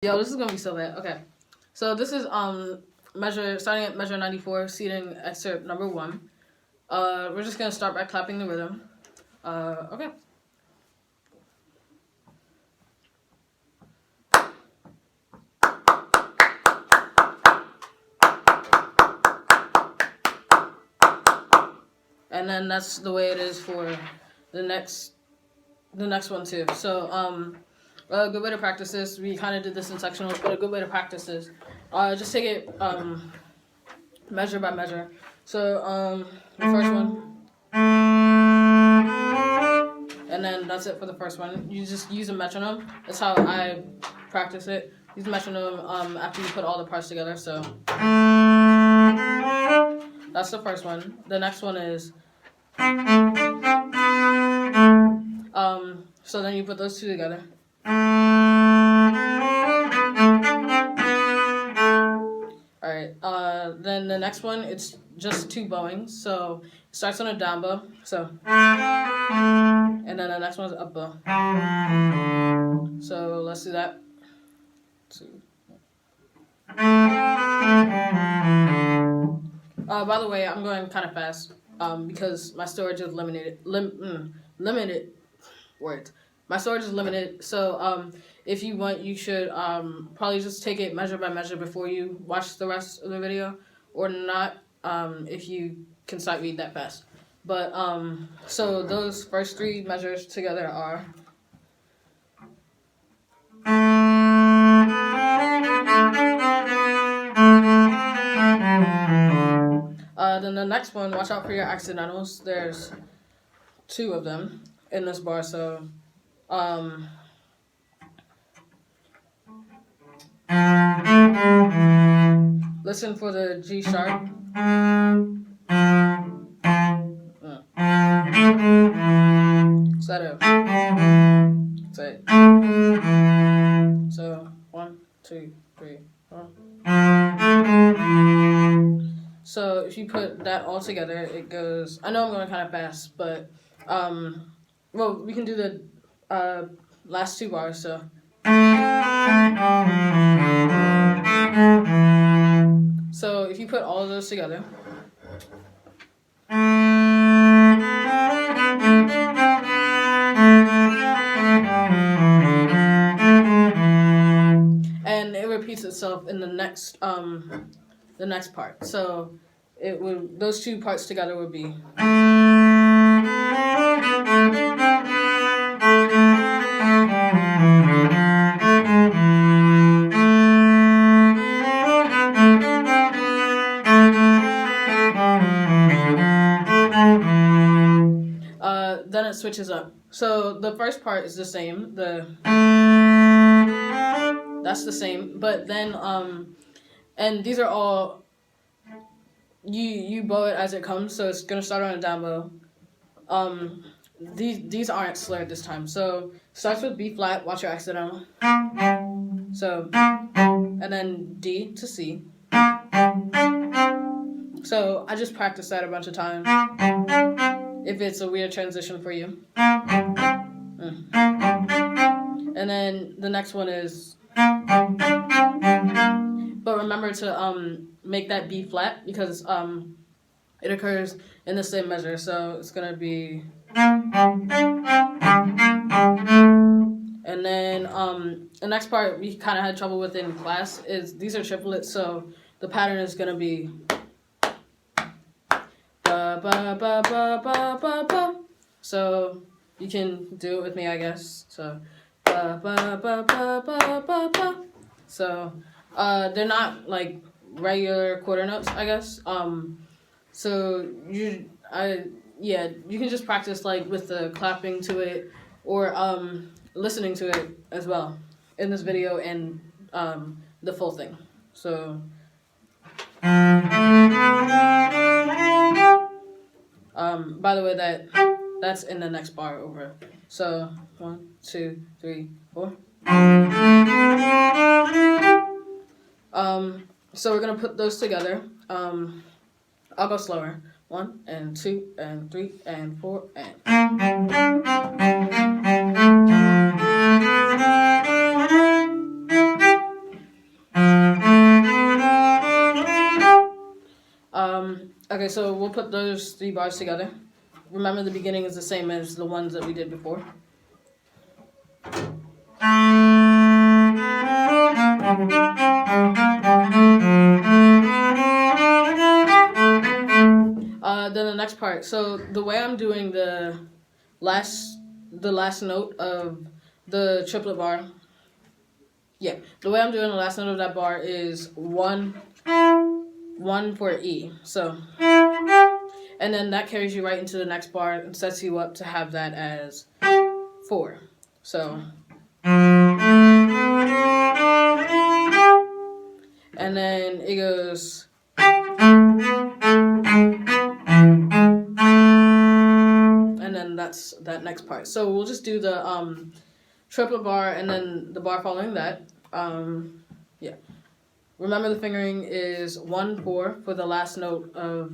Yo, this is gonna be so bad. Okay, so this is starting at measure 94, seating excerpt number 1. We're just gonna start by clapping the rhythm. Okay. And then that's the way it is for the next one too. So a good way to practice this, we kind of did this in sectionals, but a good way to practice this, just take it measure by measure. So the first one, and then that's it for the first one. You just use a metronome. That's how I practice it. Use a metronome after you put all the parts together. So that's the first one. The next one is so then you put those two together. Alright, then the next one, it's just 2 bowings. So it starts on a down bow. So, and then the next one's up bow. So let's do that. 2. By the way, I'm going kind of fast because my storage is limited. Limited words. My storage is limited, so if you want, you should probably just take it measure by measure before you watch the rest of the video, or not if you can sight read that fast. But so those first 3 measures together are. Then the next one, watch out for your accidentals. There's 2 of them in this bar, so listen for the G sharp. Settle. That's it. So 1, 2, 3, 4. So if you put that all together, it goes. I know I'm going kind of fast, but well, we can do the last 2 bars. So if you put all of those together, and it repeats itself in the next part. So it would, those 2 parts together would be. Then it switches up. So the first part is the same. That's the same, but then and these are all you bow it as it comes. So it's gonna start on a down bow. These aren't slurred this time. So starts with B flat. Watch your accidental. So and then D to C. So I just practiced that a bunch of times. If it's a weird transition for you. And then the next one is. But remember to make that B flat because it occurs in the same measure. So it's gonna be. And then the next part we kind of had trouble with in class is these are triplets, so the pattern is gonna be. Ba, ba, ba, ba, ba, ba, ba. So you can do it with me, I guess. So ba, ba, ba, ba, ba, ba, ba. So they're not like regular quarter notes, I guess. So you can just practice like with the clapping to it or listening to it as well in this video and the full thing. So by the way, that's in the next bar over. So 1, 2, 3, 4. So we're gonna put those together. I'll go slower. 1 and 2 and 3 and 4 and. Okay, so we'll put those 3 bars together. Remember, the beginning is the same as the ones that we did before. Then the next part. So the way I'm doing the last note of the triplet bar. Yeah, the way I'm doing the last note of that bar is 1 for E. So, and then that carries you right into the next bar and sets you up to have that as 4. So, and then it goes. And then that's that next part. So we'll just do the triplet bar and then the bar following that. Yeah. Remember, the fingering is 1 4 for the last note of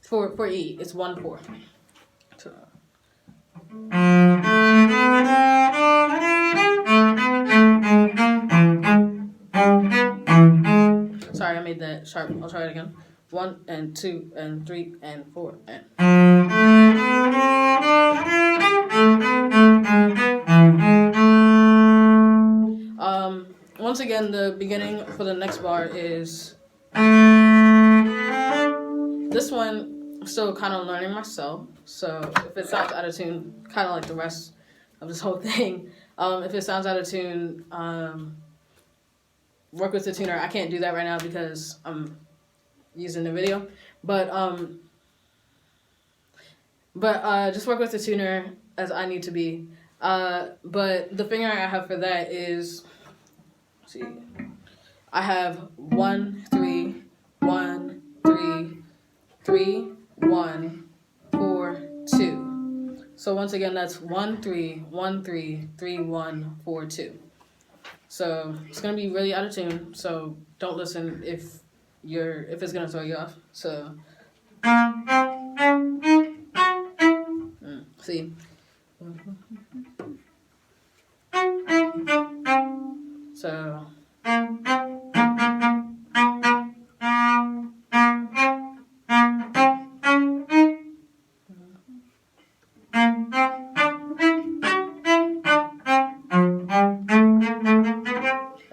for E. It's 1 4. So. Sorry, I made that sharp. I'll try it again. 1 and 2 and 3 and 4 and. Once again, the beginning for the next bar is this one. I'm still kind of learning myself, so if it sounds out of tune, kind of like the rest of this whole thing, if it sounds out of tune, work with the tuner. I can't do that right now because I'm using the video, but just work with the tuner as I need to be. But the fingering I have for that is, let's see, I have 1 3 1 3 3 1 4 2. So once again, that's 1 3 1 3 3 1 4 2. So it's gonna be really out of tune. So don't listen if it's gonna throw you off. So see. So.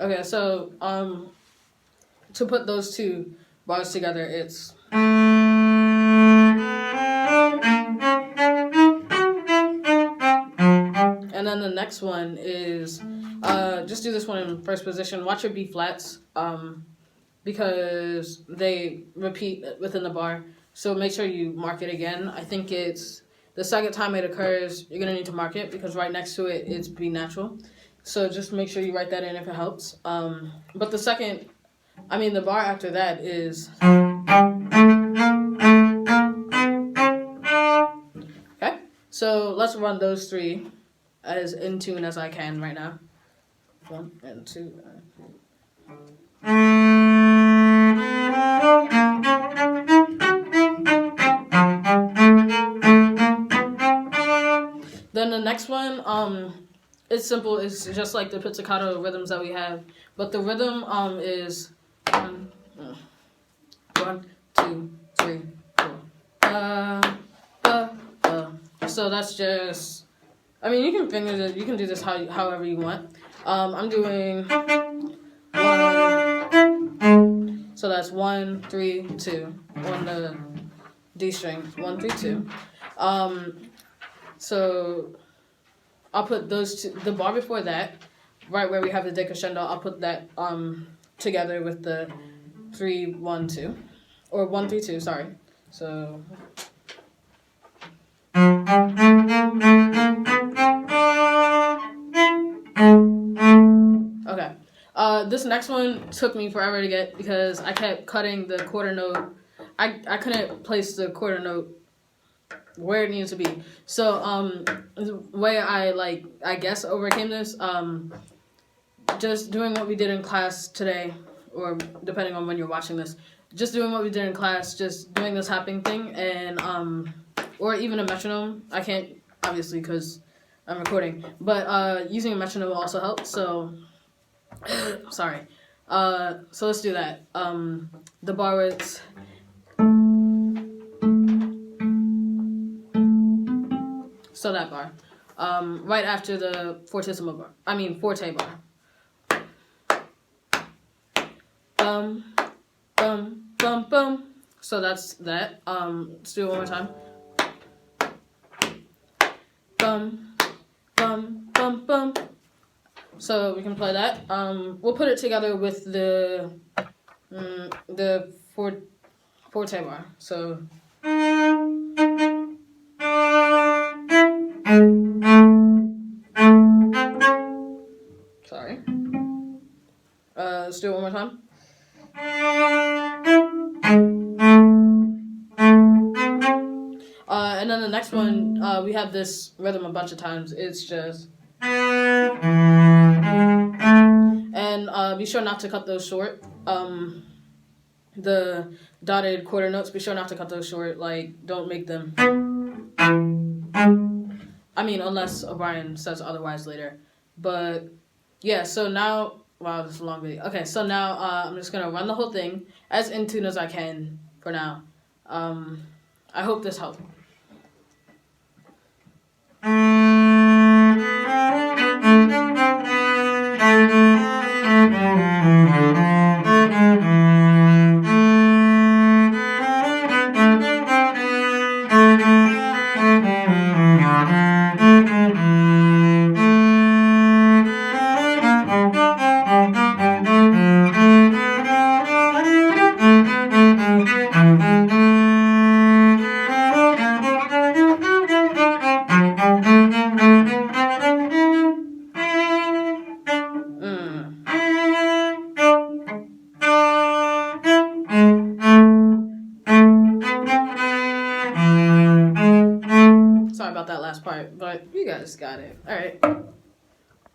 Okay, so to put those 2 bars together, it's. And then the next one is, just do this one in first position. Watch your B flats, because they repeat within the bar. So make sure you mark it again. I think it's the second time it occurs, you're gonna need to mark it because right next to it is B natural. So just make sure you write that in if it helps. But the bar after that is. Okay, so let's run those 3 as in tune as I can right now. 1 and 2 and 3. Then the next one, it's simple. It's just like the pizzicato rhythms that we have, but the rhythm is 1 2 3 4. So that's just. I mean, you can finger it. You can do this however you want. I'm doing 1. So that's 1 3 2 on the D string. 1 3 2. So I'll put those 2. The bar before that, right where we have the decrescendo, I'll put that together with the 3 1 2, or 1 3 2. Sorry. So. Okay. This next one took me forever to get because I kept cutting the quarter note. I couldn't place the quarter note where it needed to be. So the way I guess overcame this, just doing what we did in class today, or depending on when you're watching this, just doing what we did in class, just doing this hopping thing, and or even a metronome. I can't, obviously, because I'm recording, but using a metronome will also help. So sorry. So let's do that. The bar was So that bar. Right after the fortissimo bar. I mean forte bar. Bum, bum, bum, bum. So that's that. Let's do it one more time. Bum, bum, bum, bum. So we can play that. We'll put it together with the forte bar. So. Sorry. Let's do it one more time. And then the next one, we have this rhythm a bunch of times. It's just. And be sure not to cut those short. The dotted quarter notes, be sure not to cut those short. Like, don't make them. I mean, unless O'Brien says otherwise later. But, yeah, so now. Wow, this is a long video. Okay, so now I'm just going to run the whole thing as in tune as I can for now. I hope this helped. Sorry about that last part, but you guys got it. All right.